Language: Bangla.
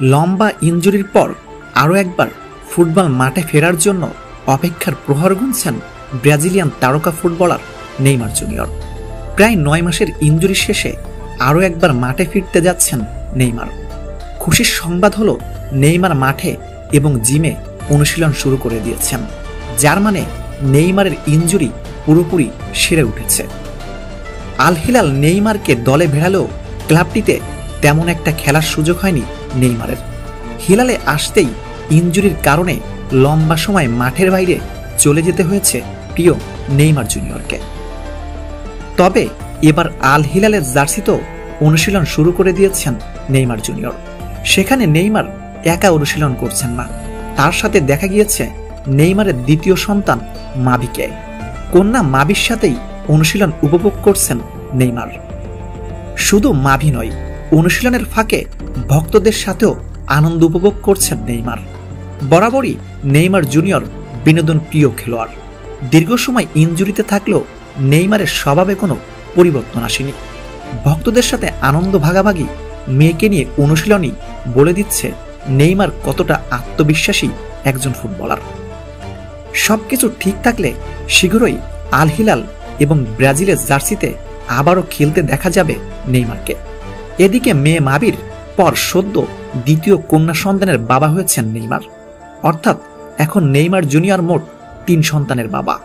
লম্বা ইনজুরির পর আরও একবার ফুটবল মাঠে ফেরার জন্য অপেক্ষার প্রহর গুনছেন ব্রাজিলিয়ান তারকা ফুটবলার নেইমার জুনিয়র। প্রায় 9 মাসের ইনজুরি শেষে আরও একবার মাঠে ফিরতে যাচ্ছেন নেইমার। খুশির সংবাদ হলো নেইমার মাঠে এবং জিমে অনুশীলন শুরু করে দিয়েছেন, যার মানে নেইমারের ইনজুরি পুরোপুরি সেরে উঠেছে। আল হিলাল নেইমারকে দলে ভেড়ালেও ক্লাবটিতে তেমন একটা খেলার সুযোগ হয়নি নেইমারের। হিলালে আসতেই ইনজুরির কারণে লম্বা সময় মাঠের বাইরে চলে যেতে হয়েছে প্রিয় নেইমার জুনিয়রকে। তবে এবার আল হিলালের জার্সিতেও অনুশীলন শুরু করে দিয়েছেন নেইমার জুনিয়র। সেখানে নেইমার একা অনুশীলন করছেন না, তার সাথে দেখা গিয়েছে নেইমারের দ্বিতীয় সন্তান মাবিকে। কন্যা মাবির সাথেই অনুশীলন উপভোগ করছেন নেইমার। শুধু মাভি নয়, অনুশীলনের ফাঁকে ভক্তদের সাথেও আনন্দ উপভোগ করছেন নেইমার। বরাবরই নেইমার জুনিয়র বিনোদন প্রিয় খেলোয়াড়। দীর্ঘ সময় ইনজুরিতে থাকলেও নেইমারের স্বভাবে কোনো পরিবর্তন আসেনি। ভক্তদের সাথে আনন্দ ভাগাভাগি, মেয়েকে নিয়ে অনুশীলনই বলে দিচ্ছে নেইমার কতটা আত্মবিশ্বাসী একজন ফুটবলার। সবকিছু ঠিক থাকলে শীঘ্রই আল হিলাল এবং ব্রাজিলের জার্সিতে আবারও খেলতে দেখা যাবে নেইমারকে। এদিকে মেয়ে মাবির পর সদ্য দ্বিতীয় কন্যা সন্তানের বাবা হয়েছেন নেইমার। অর্থাৎ এখন নেইমার জুনিয়র মোট 3 সন্তানের বাবা।